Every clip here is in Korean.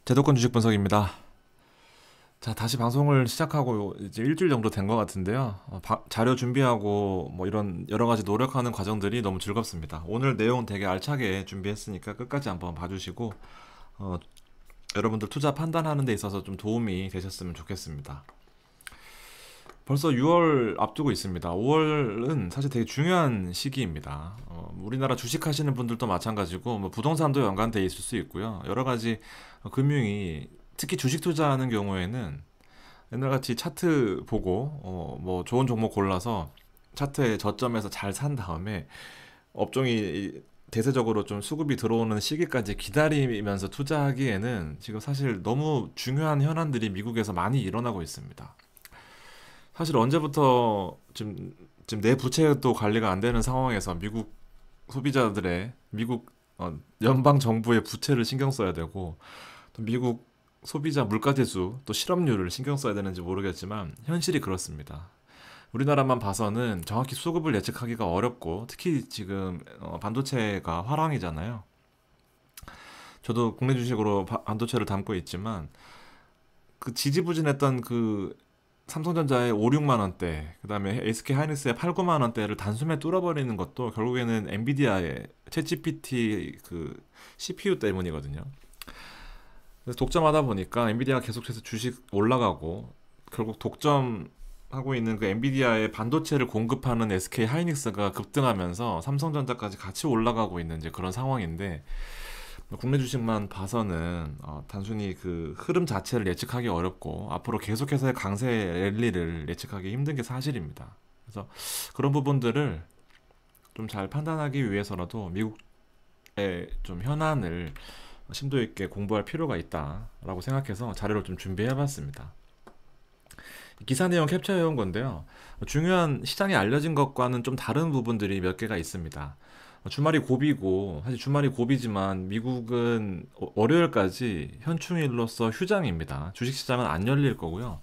제도권 주식 분석입니다. 자, 다시 방송을 시작하고 이제 일주일 정도 된 것 같은데요. 자료 준비하고 뭐 이런 여러 가지 노력하는 과정들이 너무 즐겁습니다. 오늘 내용 되게 알차게 준비했으니까 끝까지 한번 봐주시고 어, 여러분들 투자 판단하는 데 있어서 좀 도움이 되셨으면 좋겠습니다. 벌써 6월 앞두고 있습니다. 5월은 사실 되게 중요한 시기입니다. 우리나라 주식 하시는 분들도 마찬가지고 뭐 부동산도 연관돼 있을 수 있고요. 여러 가지 금융이 특히 주식 투자하는 경우에는 옛날같이 차트 보고 뭐 좋은 종목 골라서 차트의 저점에서 잘 산 다음에 업종이 대세적으로 좀 수급이 들어오는 시기까지 기다리면서 투자하기에는 지금 사실 너무 중요한 현안들이 미국에서 많이 일어나고 있습니다. 사실 언제부터 지금 내 부채도 관리가 안 되는 상황에서 미국 소비자들의 미국 연방 정부의 부채를 신경 써야 되고 또 미국 소비자 물가지수 또 실업률을 신경 써야 되는지 모르겠지만 현실이 그렇습니다. 우리나라만 봐서는 정확히 수급을 예측하기가 어렵고 특히 지금 반도체가 화랑이잖아요. 저도 국내 주식으로 반도체를 담고 있지만 그 지지부진했던 그 삼성전자의 5, 6만 원대, 그다음에 SK 하이닉스의 8, 9만 원대를 단숨에 뚫어버리는 것도 결국에는 엔비디아의 챗GPT 그 CPU 때문이거든요. 그래서 독점하다 보니까 엔비디아가 계속해서 주식 올라가고 결국 독점하고 있는 그 엔비디아의 반도체를 공급하는 SK 하이닉스가 급등하면서 삼성전자까지 같이 올라가고 있는 이제 그런 상황인데 국내 주식만 봐서는 단순히 그 흐름 자체를 예측하기 어렵고 앞으로 계속해서의 강세 랠리를 예측하기 힘든 게 사실입니다. 그래서 그런 부분들을 좀 잘 판단하기 위해서라도 미국의 좀 현안을 심도 있게 공부할 필요가 있다라고 생각해서 자료를 좀 준비해 봤습니다. 기사 내용 캡처해 온 건데요. 중요한 시장에 알려진 것과는 좀 다른 부분들이 몇 개가 있습니다. 주말이 고비고 사실 주말이 고비지만 미국은 월요일까지 현충일로서 휴장입니다. 주식시장은 안 열릴 거고요.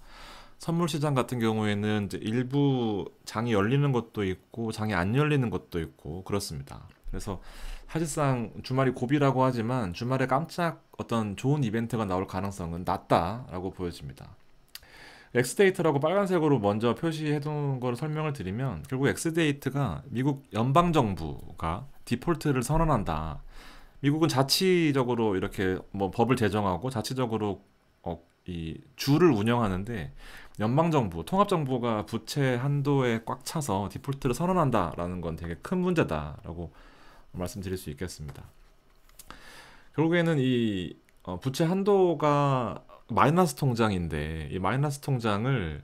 선물시장 같은 경우에는 이제 일부 장이 열리는 것도 있고 장이 안 열리는 것도 있고 그렇습니다. 그래서 사실상 주말이 고비라고 하지만 주말에 깜짝 어떤 좋은 이벤트가 나올 가능성은 낮다라고 보여집니다. 엑스데이트라고 빨간색으로 먼저 표시해 둔 걸 설명을 드리면 결국 엑스데이트가 미국 연방정부가 디폴트를 선언한다. 미국은 자치적으로 이렇게 뭐 법을 제정하고 자치적으로 이 주를 운영하는데 연방정부, 통합정부가 부채 한도에 꽉 차서 디폴트를 선언한다라는 건 되게 큰 문제다라고 말씀드릴 수 있겠습니다. 결국에는 이 부채 한도가 마이너스 통장인데 이 마이너스 통장을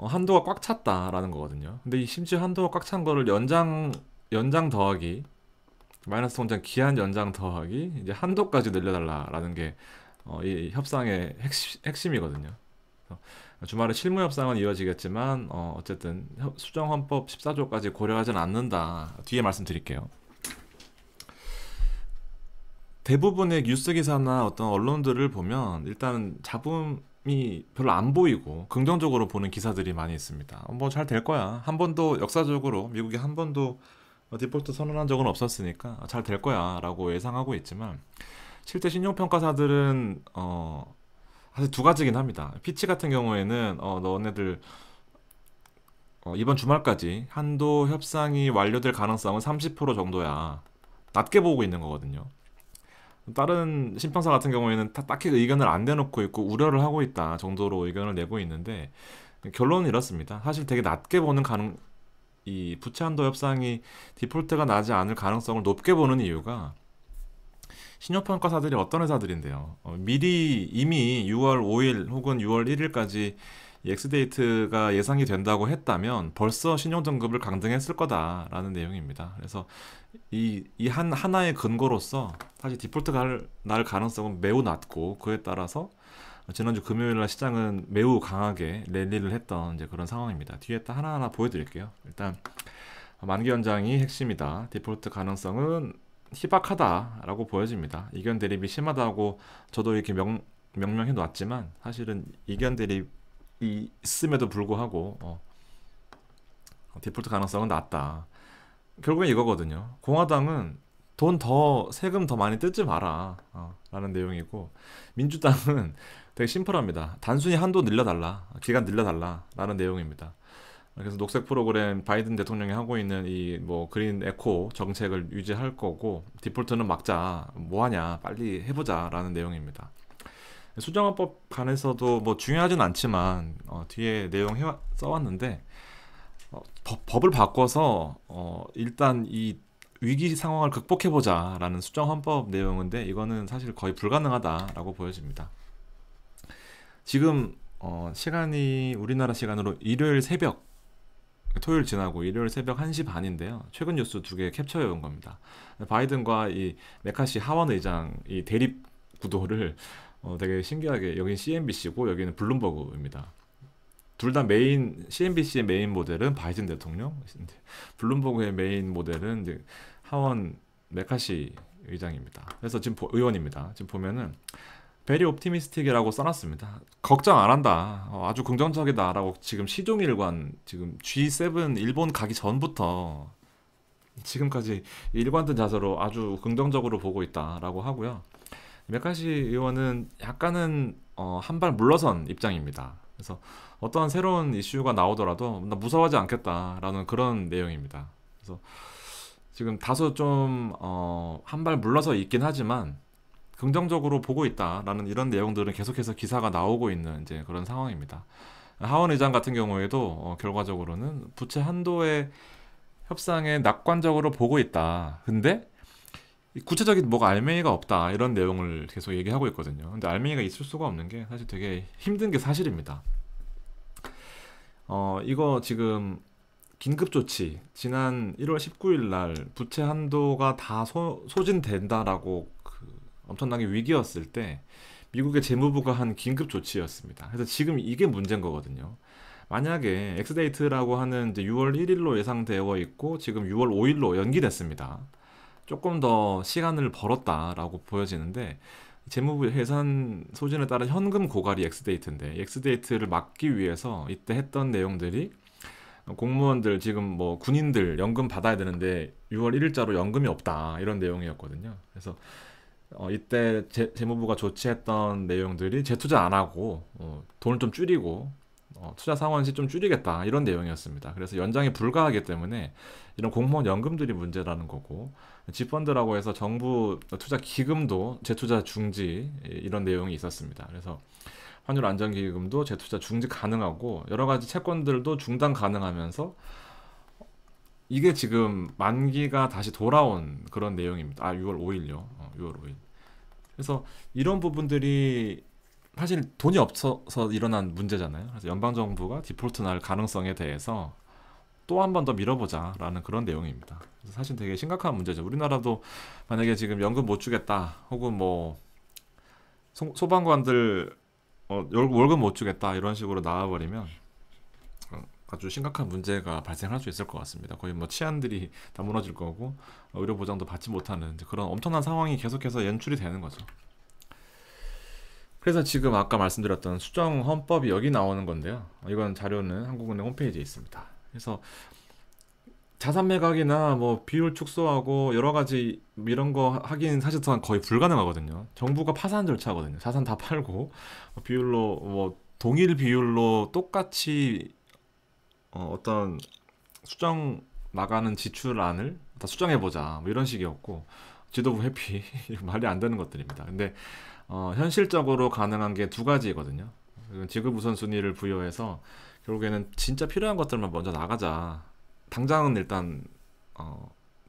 한도가 꽉 찼다라는 거거든요. 근데 이 심지어 한도가 꽉 찬 거를 연장 더하기 마이너스 통장 기한 연장 더하기 이제 한도까지 늘려달라라는 게 이 협상의 핵심이거든요. 주말에 실무 협상은 이어지겠지만 어쨌든 수정헌법 14조까지 고려하지는 않는다. 뒤에 말씀드릴게요. 대부분의 뉴스 기사나 어떤 언론들을 보면 일단 잡음이 별로 안 보이고 긍정적으로 보는 기사들이 많이 있습니다. 뭐 잘 될 거야. 한 번도 역사적으로 미국이 한 번도 디폴트 선언한 적은 없었으니까 잘 될 거야 라고 예상하고 있지만 실제 신용평가사들은 사실 두 가지긴 합니다. 피치 같은 경우에는 너네들 이번 주말까지 한도 협상이 완료될 가능성은 30% 정도야. 낮게 보고 있는 거거든요. 다른 심평사 같은 경우에는 딱히 의견을 안 내놓고 있고 우려를 하고 있다 정도로 의견을 내고 있는데 결론은 이렇습니다. 사실 되게 낮게 보는 이 부채 한도 협상이 디폴트가 나지 않을 가능성을 높게 보는 이유가 신용평가사들이 어떤 회사들인데요. 미리 이미 6월 5일 혹은 6월 1일까지 엑스데이트가 예상이 된다고 했다면 벌써 신용등급을 강등했을 거다라는 내용입니다. 그래서 하나의 근거로서 사실 디폴트가 날 가능성은 매우 낮고 그에 따라서 지난주 금요일 날 시장은 매우 강하게 랠리를 했던 이제 그런 상황입니다. 뒤에 딱 하나하나 보여드릴게요. 일단 만기 연장이 핵심이다. 디폴트 가능성은 희박하다라고 보여집니다. 이견 대립이 심하다고 저도 이렇게 명명해 놨지만 사실은 이견 대립이 있음에도 불구하고 디폴트 가능성은 낮다. 결국엔 이거거든요. 공화당은 돈 더 세금 더 많이 뜯지 마라 라는 내용이고, 민주당은 되게 심플합니다. 단순히 한도 늘려달라, 기간 늘려달라 라는 내용입니다. 그래서 녹색 프로그램 바이든 대통령이 하고 있는 이 뭐 그린 에코 정책을 유지할 거고, 디폴트는 막자, 뭐하냐 빨리 해보자 라는 내용입니다. 수정헌법 관해서도 뭐 중요하진 않지만 뒤에 내용 써왔는데, 법을 바꿔서 일단 이 위기 상황을 극복해보자 라는 수정헌법 내용인데, 이거는 사실 거의 불가능하다라고 보여집니다. 지금 시간이 우리나라 시간으로 일요일 새벽, 토요일 지나고 일요일 새벽 1시 반인데요. 최근 뉴스 두 개 캡처해 온 겁니다. 바이든과 이 메카시 하원 의장 이 대립 구도를 되게 신기하게, 여긴 CNBC고 여기는 블룸버그입니다. 둘 다 메인, CNBC의 메인 모델은 바이든 대통령, 블룸버그의 메인 모델은 이제 하원 메카시 의장입니다. 그래서 지금 의원입니다. 지금 보면은 베리 옵티미스틱이라고 써놨습니다. 걱정 안 한다, 아주 긍정적이다라고 지금 시종일관, 지금 G7 일본 가기 전부터 지금까지 일관된 자세로 아주 긍정적으로 보고 있다라고 하고요. 메카시 의원은 약간은 한 발 물러선 입장입니다. 그래서 어떠한 새로운 이슈가 나오더라도 나 무서워하지 않겠다라는 그런 내용입니다. 그래서 지금 다소 좀 한 발 물러서 있긴 하지만 긍정적으로 보고 있다라는 이런 내용들은 계속해서 기사가 나오고 있는 이제 그런 상황입니다. 하원 의장 같은 경우에도 결과적으로는 부채 한도의 협상에 낙관적으로 보고 있다. 근데 구체적인 뭐가 알맹이가 없다, 이런 내용을 계속 얘기하고 있거든요. 근데 알맹이가 있을 수가 없는 게 사실 되게 힘든 게 사실입니다. 이거 지금 긴급조치, 지난 1월 19일 날 부채 한도가 다 소진된다라고 엄청나게 위기였을 때 미국의 재무부가 한 긴급조치였습니다. 그래서 지금 이게 문제인 거거든요. 만약에 엑스데이트라고 하는 이제 6월 1일로 예상되어 있고 지금 6월 5일로 연기됐습니다. 조금 더 시간을 벌었다라고 보여지는데, 재무부 예산 소진에 따른 현금 고갈이 엑스데이트인데, 엑스데이트를 막기 위해서 이때 했던 내용들이 공무원들, 지금 뭐 군인들 연금 받아야 되는데 6월 1일자로 연금이 없다, 이런 내용이었거든요. 그래서 이때 재무부가 조치했던 내용들이 재투자 안 하고 돈을 좀 줄이고 투자 상환시 좀 줄이겠다, 이런 내용이었습니다. 그래서 연장이 불가하기 때문에 이런 공무원 연금들이 문제라는 거고, 지펀드라고 해서 정부 투자 기금도 재투자 중지, 이런 내용이 있었습니다. 그래서 환율 안정기금도 재투자 중지 가능하고 여러 가지 채권들도 중단 가능하면서 이게 지금 만기가 다시 돌아온 그런 내용입니다. 6월 5일요. 6월 5일. 그래서 이런 부분들이 사실 돈이 없어서 일어난 문제잖아요. 그래서 연방정부가 디폴트 날 가능성에 대해서 또 한 번 더 밀어보자라는 그런 내용입니다. 그래서 사실 되게 심각한 문제죠. 우리나라도 만약에 지금 연금 못 주겠다, 혹은 뭐 소방관들 월급 못 주겠다, 이런 식으로 나와버리면 아주 심각한 문제가 발생할 수 있을 것 같습니다. 거의 뭐 치안들이 다 무너질 거고 의료 보장도 받지 못하는 그런 엄청난 상황이 계속해서 연출이 되는 거죠. 그래서 지금 아까 말씀드렸던 수정 헌법이 여기 나오는 건데요. 이건 자료는 한국은행 홈페이지에 있습니다. 그래서 자산 매각이나 뭐 비율 축소하고 여러 가지 이런 거 하긴 사실상 거의 불가능하거든요. 정부가 파산 절차거든요. 자산 다 팔고 비율로 뭐 동일 비율로 똑같이 어떤 수정 나가는 지출안을 다 수정해보자, 뭐 이런 식이었고, 지도부 회피 말이 안 되는 것들입니다. 근데 현실적으로 가능한 게 두 가지거든요. 지급 우선순위를 부여해서 결국에는 진짜 필요한 것들만 먼저 나가자. 당장은 일단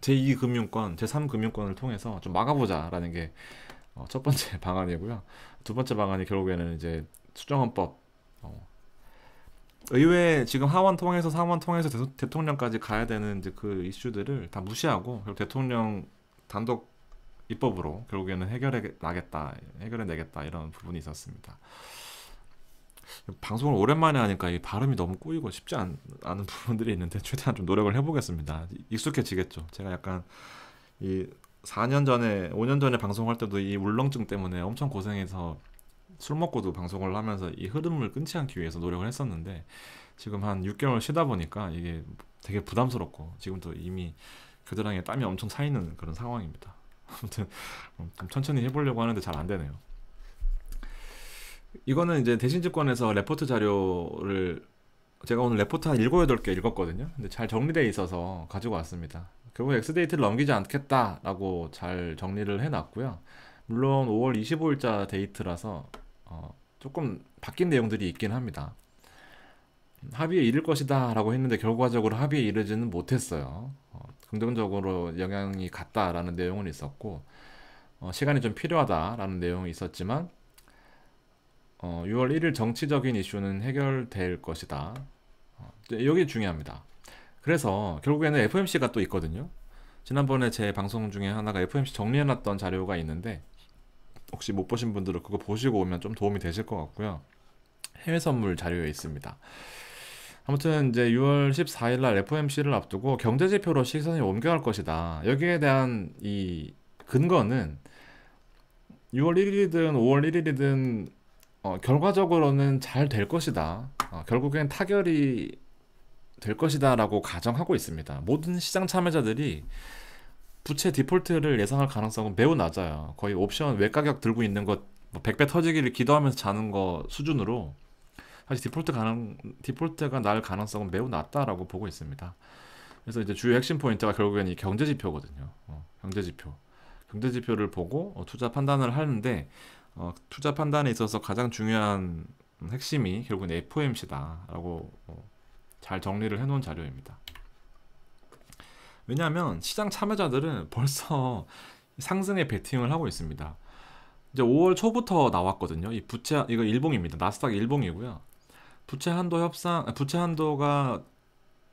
제2금융권, 제3금융권을 통해서 좀 막아보자라는 게 첫 번째 방안이고요. 두 번째 방안이 결국에는 이제 수정헌법, 의회 지금 하원 통해서 상원 통해서 대통령까지 가야 되는 이제 그 이슈들을 다 무시하고 결국 대통령 단독 입법으로 결국에는 해결해내겠다, 이런 부분이 있었습니다. 방송을 오랜만에 하니까 이 발음이 너무 꼬이고 쉽지 않은 부분들이 있는데 최대한 좀 노력을 해보겠습니다. 익숙해지겠죠. 제가 약간 이 4년 전에 5년 전에 방송할 때도 이 울렁증 때문에 엄청 고생해서 술 먹고도 방송을 하면서 이 흐름을 끊지 않기 위해서 노력을 했었는데, 지금 한 6개월 쉬다 보니까 이게 되게 부담스럽고 지금도 이미 겨드랑이에 땀이 엄청 차이는 그런 상황입니다. 아무튼 좀 천천히 해보려고 하는데 잘 안 되네요. 이거는 이제 대신증권에서 레포트 자료를 제가 오늘 레포트 한 7, 8개 읽었거든요. 근데 잘 정리되어 있어서 가지고 왔습니다. 결국 엑스데이트를 넘기지 않겠다라고 잘 정리를 해놨고요. 물론 5월 25일자 데이트라서 조금 바뀐 내용들이 있긴 합니다. 합의에 이를 것이다 라고 했는데 결과적으로 합의에 이르지는 못했어요. 긍정적으로 영향이 갔다라는 내용은 있었고, 시간이 좀 필요하다라는 내용이 있었지만 6월 1일 정치적인 이슈는 해결될 것이다. 여기 중요합니다. 그래서 결국에는 FOMC가 또 있거든요. 지난번에 제 방송 중에 하나가 FOMC 정리해놨던 자료가 있는데 혹시 못 보신 분들은 그거 보시고 오면 좀 도움이 되실 것 같고요. 해외 선물 자료에 있습니다. 아무튼 이제 6월 14일 날 FOMC를 앞두고 경제 지표로 시선이 옮겨갈 것이다. 여기에 대한 이 근거는 6월 1일이든 5월 1일이든 결과적으로는 잘 될 것이다. 결국엔 타결이 될 것이다 라고 가정하고 있습니다. 모든 시장 참여자들이 부채 디폴트를 예상할 가능성은 매우 낮아요. 거의 옵션 외가격 들고 있는 것 100배 터지기를 기도하면서 자는 거 수준으로 사실 디폴트가 날 가능성은 매우 낮다라고 보고 있습니다. 그래서 이제 주요 핵심 포인트가 결국엔 이 경제 지표거든요. 경제 지표를 보고 투자 판단을 하는데 투자 판단에 있어서 가장 중요한 핵심이 결국은 FOMC다라고 잘 정리를 해놓은 자료입니다. 왜냐하면 시장 참여자들은 벌써 상승에 베팅을 하고 있습니다. 이제 5월 초부터 나왔거든요. 이 부채 이거 일봉입니다. 나스닥 일봉이고요. 부채 한도가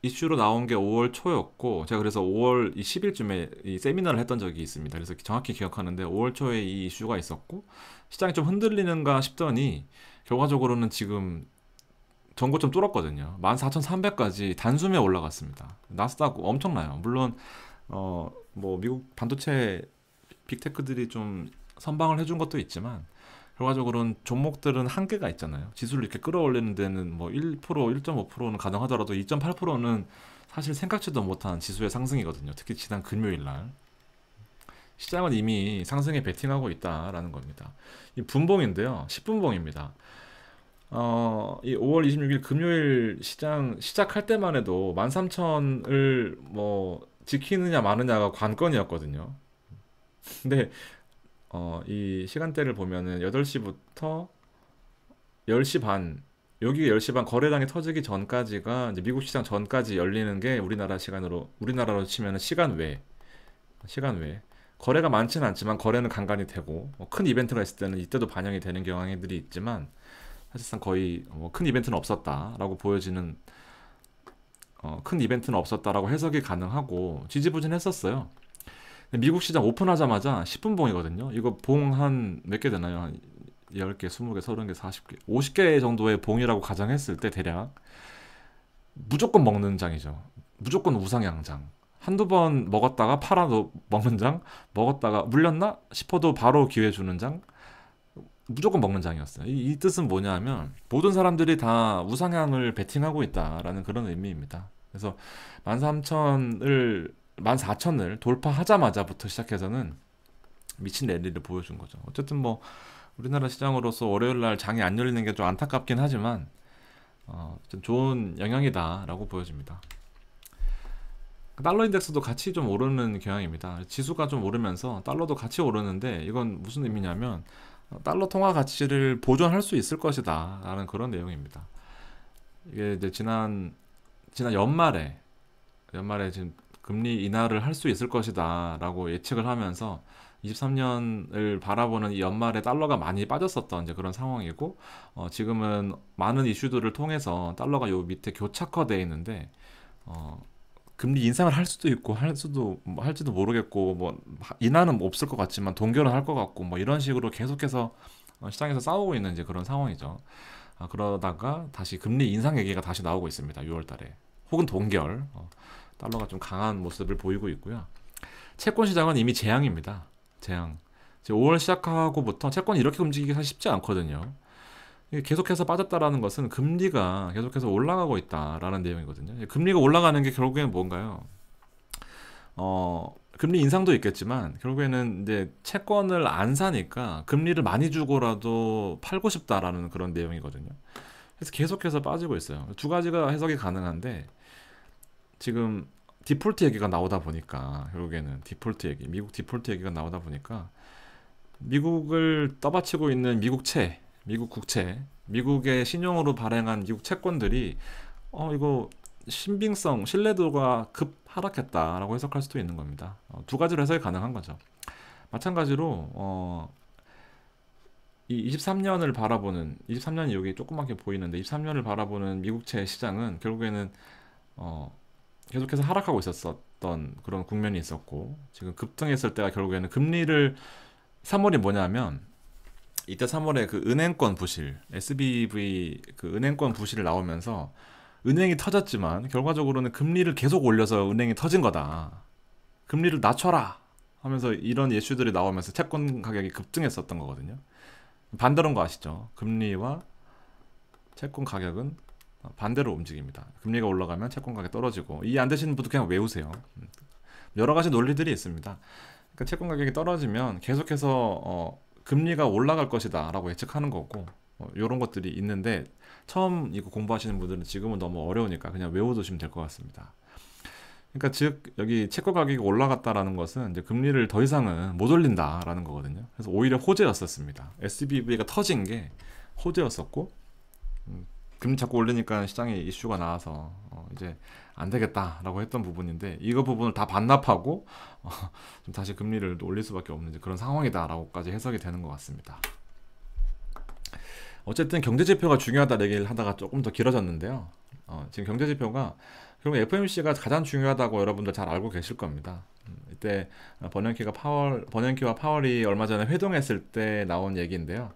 이슈로 나온 게 5월 초였고 제가 그래서 5월 10일쯤에 이 세미나를 했던 적이 있습니다. 그래서 정확히 기억하는데 5월 초에 이 이슈가 있었고 시장이 좀 흔들리는가 싶더니 결과적으로는 지금 전고점 뚫었거든요. 14,300까지 단숨에 올라갔습니다. 나스닥 엄청나요. 물론 뭐 미국 반도체 빅테크들이 좀 선방을 해준 것도 있지만 결과적으로는 종목들은 한계가 있잖아요. 지수를 이렇게 끌어올리는 데는 뭐 1%, 1.5%는 가능하더라도 2.8%는 사실 생각지도 못한 지수의 상승이거든요. 특히 지난 금요일 날. 시장은 이미 상승에 베팅하고 있다라는 겁니다. 이 분봉인데요. 10분봉입니다. 이 5월 26일 금요일 시장 시작할 때만 해도 13,000을 뭐 지키느냐 마느냐가 관건이었거든요. 근데 이 시간대를 보면은 8시부터 10시 반, 여기 10시 반 거래량이 터지기 전까지가 이제 미국 시장 전까지 열리는 게 우리나라로 치면은 시간 외. 거래가 많지는 않지만 거래는 간간히 되고 큰 이벤트가 있을 때는 이때도 반영이 되는 경향들이 있지만 사실상 거의 큰 이벤트는 없었다라고 보여지는 큰 이벤트는 없었다라고 해석이 가능하고 지지부진했었어요. 미국 시장 오픈하자마자 10분 봉이거든요. 이거 봉 한 몇 개 되나요? 한 10개, 20개, 30개, 40개, 50개 정도의 봉이라고 가정했을 때 대략 무조건 먹는 장이죠. 무조건 우상향장. 한두 번 먹었다가 팔아도 먹는 장, 먹었다가 물렸나 싶어도 바로 기회 주는 장, 무조건 먹는 장이었어요. 이 뜻은 뭐냐면 모든 사람들이 다 우상향을 베팅하고 있다라는 그런 의미입니다. 그래서 14,000을 돌파하자마자부터 시작해서는 미친 랠리를 보여준 거죠. 어쨌든 뭐 우리나라 시장으로서 월요일 날 장이 안 열리는 게 좀 안타깝긴 하지만 좀 좋은 영향이다라고 보여집니다. 달러 인덱스도 같이 좀 오르는 경향입니다. 지수가 좀 오르면서 달러도 같이 오르는데 이건 무슨 의미냐면 달러 통화 가치를 보존할 수 있을 것이다 라는 그런 내용입니다. 이게 이제 지난 연말에 지금 금리 인하를 할 수 있을 것이다 라고 예측을 하면서 23년을 바라보는 이 연말에 달러가 많이 빠졌었던 이제 그런 상황이고 지금은 많은 이슈들을 통해서 달러가 요 밑에 교착화되어 있는데 금리 인상을 할 수도 있고 할지도 모르겠고 뭐 인하는 없을 것 같지만 동결은 할 것 같고 뭐 이런 식으로 계속해서 시장에서 싸우고 있는 이제 그런 상황이죠. 그러다가 다시 금리 인상 얘기가 다시 나오고 있습니다. 6월 달에 혹은 동결 달러가 좀 강한 모습을 보이고 있고요. 채권 시장은 이미 재앙입니다. 재앙. 5월 시작하고부터 채권이 이렇게 움직이기 사실 쉽지 않거든요. 계속해서 빠졌다라는 것은 금리가 계속해서 올라가고 있다라는 내용이거든요. 금리가 올라가는 게 결국에는 뭔가요? 금리 인상도 있겠지만 결국에는 이제 채권을 안 사니까 금리를 많이 주고라도 팔고 싶다라는 그런 내용이거든요. 그래서 계속해서 빠지고 있어요. 두 가지가 해석이 가능한데 지금 디폴트 얘기가 나오다 보니까 결국에는 디폴트 얘기, 미국 디폴트 얘기가 나오다 보니까 미국을 떠받치고 있는 미국채, 미국 국채, 미국의 신용으로 발행한 미국 채권들이 이거 신빙성, 신뢰도가 급 하락했다라고 해석할 수도 있는 겁니다. 두 가지로 해석이 가능한 거죠. 마찬가지로 이 23년을 바라보는 23년이 여기 조그맣게 보이는데 23년을 바라보는 미국채 시장은 결국에는 계속해서 하락하고 있었던 그런 국면이 있었고 지금 급등했을 때가 결국에는 금리를 3월이 뭐냐면 이때 3월에 그 은행권 부실 SBV 그 은행권 부실을 나오면서 은행이 터졌지만 결과적으로는 금리를 계속 올려서 은행이 터진 거다. 금리를 낮춰라 하면서 이런 이슈들이 나오면서 채권 가격이 급등했었던 거거든요. 반대로인 거 아시죠? 금리와 채권 가격은 반대로 움직입니다. 금리가 올라가면 채권 가격이 떨어지고 이해 안 되시는 분도 그냥 외우세요. 여러 가지 논리들이 있습니다. 그러니까 채권 가격이 떨어지면 계속해서 금리가 올라갈 것이다 라고 예측하는 거고 이런 것들이 있는데 처음 이거 공부하시는 분들은 지금은 너무 어려우니까 그냥 외워두시면 될 것 같습니다. 그러니까 즉 여기 채권 가격이 올라갔다라는 것은 이제 금리를 더 이상은 못 올린다라는 거거든요. 그래서 오히려 호재였었습니다. SBV가 터진 게 호재였었고 금리 자꾸 올리니까 시장에 이슈가 나와서 이제 안 되겠다라고 했던 부분인데 이거 부분을 다 반납하고 좀 다시 금리를 올릴 수밖에 없는 그런 상황이다라고까지 해석이 되는 것 같습니다. 어쨌든 경제지표가 중요하다 얘기를 하다가 조금 더 길어졌는데요. 지금 경제지표가 결국 FOMC가 가장 중요하다고 여러분들 잘 알고 계실 겁니다. 이때 버냉키와 파월이 얼마 전에 회동했을 때 나온 얘기인데요.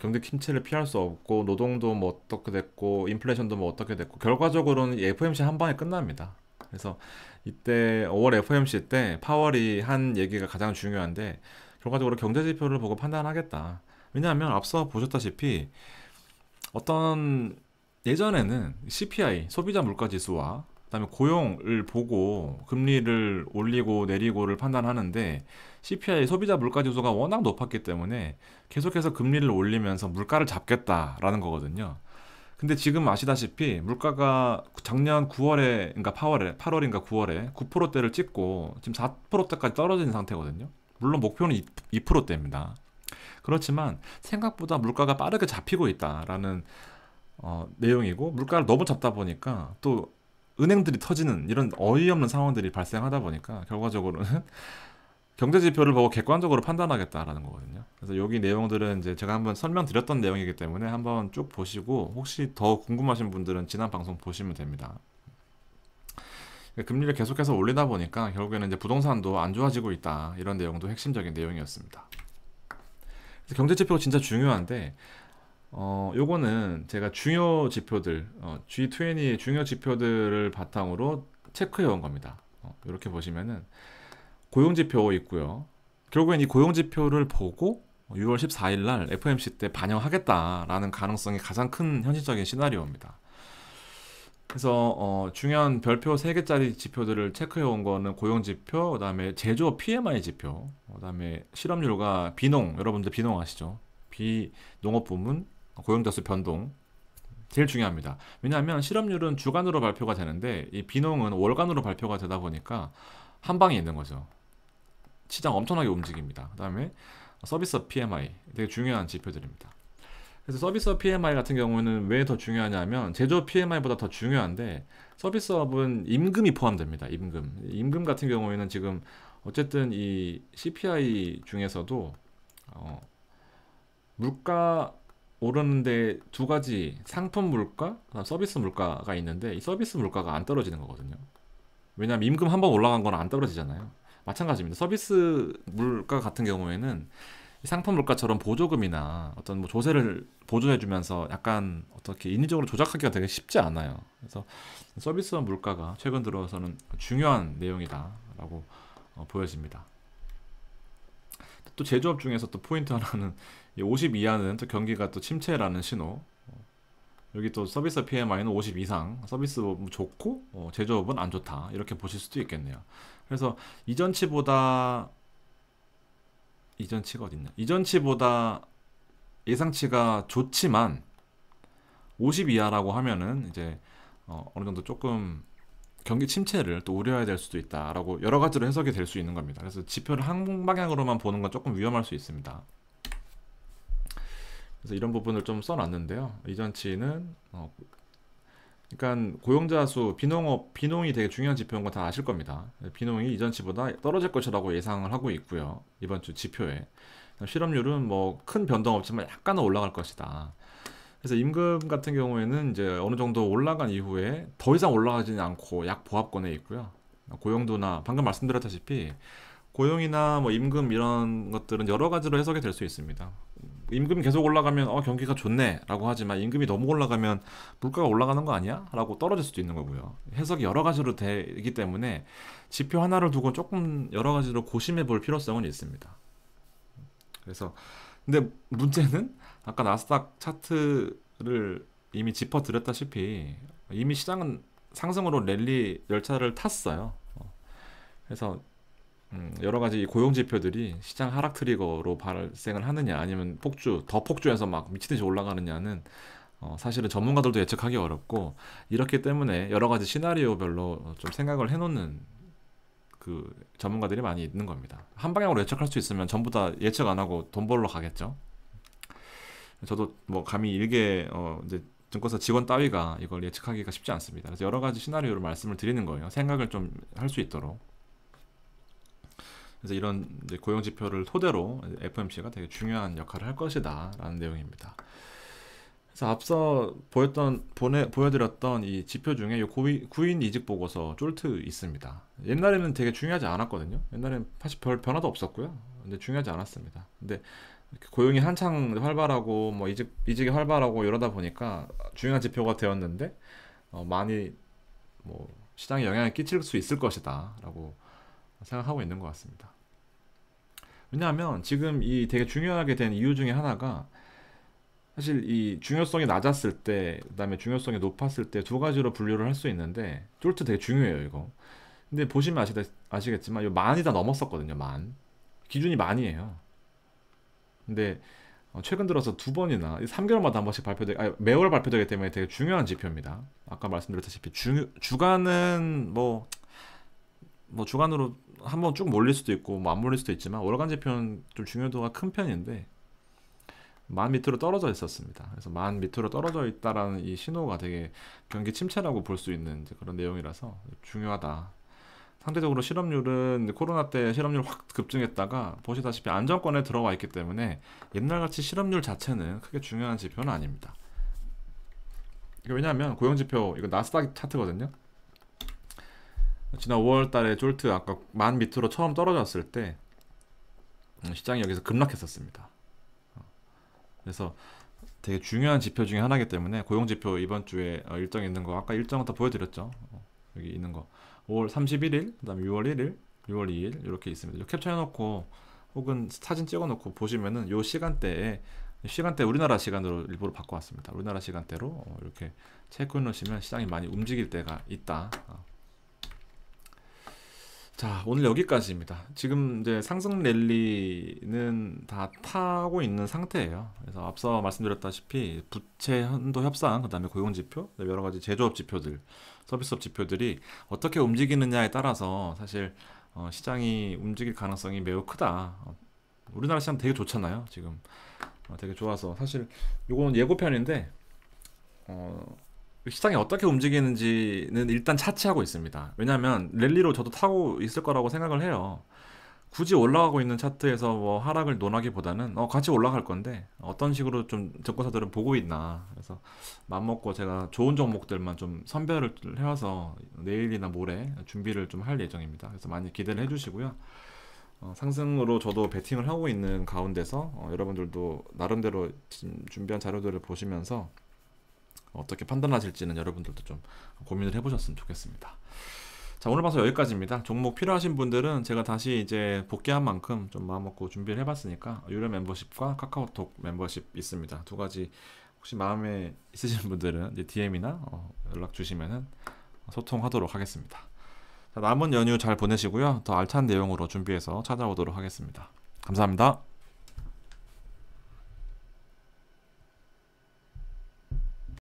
경제 침체를 피할 수 없고 노동도 뭐 어떻게 됐고 인플레이션도 뭐 어떻게 됐고 결과적으로는 이 FOMC 한 방에 끝납니다. 그래서 이때 5월 FOMC 때 파월이 한 얘기가 가장 중요한데 결과적으로 경제지표를 보고 판단하겠다. 왜냐하면 앞서 보셨다시피 어떤 예전에는 CPI 소비자 물가지수와 그다음에 고용을 보고 금리를 올리고 내리고를 판단하는데 CPI 소비자 물가지수가 워낙 높았기 때문에 계속해서 금리를 올리면서 물가를 잡겠다라는 거거든요. 근데 지금 아시다시피 물가가 작년 9월에, 그러니까 8월인가 9월에 9%대를 찍고 지금 4%대까지 떨어진 상태거든요. 물론 목표는 2%대입니다. 그렇지만 생각보다 물가가 빠르게 잡히고 있다라는 내용이고 물가를 너무 잡다 보니까 또 은행들이 터지는 이런 어이없는 상황들이 발생하다 보니까 결과적으로는 경제지표를 보고 객관적으로 판단하겠다라는 거거든요. 그래서 여기 내용들은 이제 제가 한번 설명드렸던 내용이기 때문에 한번 쭉 보시고 혹시 더 궁금하신 분들은 지난 방송 보시면 됩니다. 금리를 계속해서 올리다 보니까 결국에는 이제 부동산도 안 좋아지고 있다 이런 내용도 핵심적인 내용이었습니다. 그래서 경제지표가 진짜 중요한데 요거는 제가 중요 지표들, G20의 중요 지표들을 바탕으로 체크해 온 겁니다. 이렇게 보시면은 고용지표 있고요. 결국엔 이 고용지표를 보고 6월 14일 날 FOMC 때 반영하겠다라는 가능성이 가장 큰 현실적인 시나리오입니다. 그래서 중요한 별표 3개짜리 지표들을 체크해 온 거는 고용지표, 그 다음에 제조업 PMI 지표, 그 다음에 실업률과 비농, 여러분들 비농 아시죠? 비농업 부문, 고용자 수 변동 제일 중요합니다. 왜냐하면 실업률은 주간으로 발표가 되는데 이 비농은 월간으로 발표가 되다 보니까 한 방에 있는 거죠. 시장 엄청나게 움직입니다. 그 다음에 서비스업 PMI 되게 중요한 지표들입니다. 그래서 서비스업 PMI 같은 경우는 왜 더 중요하냐면 제조업 PMI보다 더 중요한데 서비스업은 임금이 포함됩니다. 임금 같은 경우에는 지금 어쨌든 이 CPI 중에서도 물가 오르는데 두 가지 상품 물가, 서비스 물가가 있는데 이 서비스 물가가 안 떨어지는 거거든요. 왜냐하면 임금 한번 올라간 건 안 떨어지잖아요. 마찬가지입니다. 서비스 물가 같은 경우에는 상품 물가처럼 보조금이나 어떤 뭐 조세를 보조해주면서 약간 어떻게 인위적으로 조작하기가 되게 쉽지 않아요. 그래서 서비스 물가가 최근 들어서는 중요한 내용이다라고 보여집니다. 또 제조업 중에서 또 포인트 하나는 50 이하는 또 경기가 또 침체라는 신호. 여기 또 서비스 PMI는 50 이상, 서비스 좋고 제조업은 안 좋다 이렇게 보실 수도 있겠네요. 그래서 이전치보다 이전치가 어딨냐? 이전치보다 예상치가 좋지만 50 이하라고 하면은 이제 어느 정도 조금 경기 침체를 또 우려해야 될 수도 있다라고 여러 가지로 해석이 될 수 있는 겁니다. 그래서 지표를 한 방향으로만 보는 건 조금 위험할 수 있습니다. 그래서 이런 부분을 좀 써놨는데요. 이전치는 그러니까 고용자 수, 비농이 되게 중요한 지표인 거 다 아실 겁니다. 비농이 이전치보다 떨어질 것이라고 예상을 하고 있고요. 이번 주 지표에 실업률은 뭐 큰 변동 없지만 약간은 올라갈 것이다. 그래서 임금 같은 경우에는 이제 어느 정도 올라간 이후에 더 이상 올라가지는 않고 약 보합권에 있고요. 고용도나 방금 말씀드렸다시피 고용이나 뭐 임금 이런 것들은 여러 가지로 해석이 될 수 있습니다. 임금이 계속 올라가면 경기가 좋네 라고 하지만 임금이 너무 올라가면 물가가 올라가는 거 아니야? 라고 떨어질 수도 있는 거고요. 해석이 여러 가지로 되기 때문에 지표 하나를 두고 조금 여러 가지로 고심해 볼 필요성은 있습니다. 그래서 근데 문제는 아까 나스닥 차트를 이미 짚어드렸다시피 이미 시장은 상승으로 랠리 열차를 탔어요. 그래서 여러 가지 고용 지표들이 시장 하락 트리거로 발생을 하느냐 아니면 더 폭주해서 막 미치듯이 올라가느냐는 사실은 전문가들도 예측하기 어렵고 이렇기 때문에 여러 가지 시나리오별로 좀 생각을 해놓는 그 전문가들이 많이 있는 겁니다. 한 방향으로 예측할 수 있으면 전부 다 예측 안 하고 돈 벌러 가겠죠. 저도 뭐 감히 일개 이제 증권사 직원 따위가 이걸 예측하기가 쉽지 않습니다. 그래서 여러 가지 시나리오를 말씀을 드리는 거예요. 생각을 좀 할 수 있도록. 그래서 이런 이제 고용 지표를 토대로 FOMC가 되게 중요한 역할을 할 것이다 라는 내용입니다. 그래서 앞서 보여드렸던 이 지표 중에 이 구인 이직 보고서 쫄트 있습니다. 옛날에는 되게 중요하지 않았거든요. 옛날에는 사실 별 변화도 없었고요. 근데 중요하지 않았습니다. 근데 고용이 한창 활발하고 뭐 이직이 활발하고 이러다 보니까 중요한 지표가 되었는데 많이 뭐 시장에 영향을 끼칠 수 있을 것이다 라고 생각하고 있는 것 같습니다. 왜냐하면 지금 이 되게 중요하게 된 이유 중에 하나가 사실 이 중요성이 낮았을 때 그다음에 중요성이 높았을 때 두 가지로 분류를 할 수 있는데 쫄트 되게 중요해요 이거. 근데 보시면 아시겠지만 이 만이 다 넘었었거든요. 기준이 만이에요. 근데 최근 들어서 두 번이나 3개월마다 한 번씩 매월 발표되기 때문에 되게 중요한 지표입니다. 아까 말씀드렸다시피 주간은 뭐 주간으로 한번 쭉 몰릴 수도 있고 뭐 안 몰릴 수도 있지만 월간 지표는 좀 중요도가 큰 편인데 만 밑으로 떨어져 있었습니다. 그래서 만 밑으로 떨어져 있다라는 이 신호가 되게 경기 침체라고 볼 수 있는 그런 내용이라서 중요하다. 상대적으로 실업률은 코로나 때 실업률 확 급증했다가 보시다시피 안정권에 들어와 있기 때문에 옛날같이 실업률 자체는 크게 중요한 지표는 아닙니다. 왜냐하면 고용지표 이거 나스닥 차트거든요. 지난 5월 달에 쫄트 아까 만 밑으로 처음 떨어졌을 때 시장이 여기서 급락했었습니다. 그래서 되게 중요한 지표 중에 하나이기 때문에 고용지표 이번 주에 일정 있는 거 아까 일정은 다 보여드렸죠. 여기 있는 거 5월 31일 그 다음에 6월 1일 6월 2일 이렇게 있습니다. 캡처해놓고 혹은 사진 찍어놓고 보시면은 요 시간대 우리나라 시간으로 일부러 바꿔왔습니다. 우리나라 시간대로 이렇게 체크해 놓으시면 시장이 많이 움직일 때가 있다. 자, 오늘 여기까지입니다. 지금 이제 상승 랠리는 다 타고 있는 상태예요. 그래서 앞서 말씀드렸다시피 부채 한도 협상, 그다음에 고용 지표, 여러 가지 제조업 지표들, 서비스업 지표들이 어떻게 움직이느냐에 따라서 사실 시장이 움직일 가능성이 매우 크다. 우리나라 시장 되게 좋잖아요. 지금 되게 좋아서 사실 이건 예고편인데 시장이 어떻게 움직이는지는 일단 차치하고 있습니다. 왜냐하면 랠리로 저도 타고 있을 거라고 생각을 해요. 굳이 올라가고 있는 차트에서 뭐 하락을 논하기보다는 같이 올라갈 건데 어떤 식으로 좀 증권사들은 보고 있나. 그래서 맘먹고 제가 좋은 종목들만 좀 선별을 해와서 내일이나 모레 준비를 좀 할 예정입니다. 그래서 많이 기대를 해주시고요. 상승으로 저도 베팅을 하고 있는 가운데서 여러분들도 나름대로 준비한 자료들을 보시면서 어떻게 판단하실지는 여러분들도 좀 고민을 해보셨으면 좋겠습니다. 자, 오늘 방송 여기까지입니다. 종목 필요하신 분들은 제가 다시 이제 복귀한 만큼 좀 마음먹고 준비를 해봤으니까 유료 멤버십과 카카오톡 멤버십 있습니다. 두 가지 혹시 마음에 있으신 분들은 이제 DM이나 연락 주시면은 소통하도록 하겠습니다. 자, 남은 연휴 잘 보내시고요. 더 알찬 내용으로 준비해서 찾아오도록 하겠습니다. 감사합니다.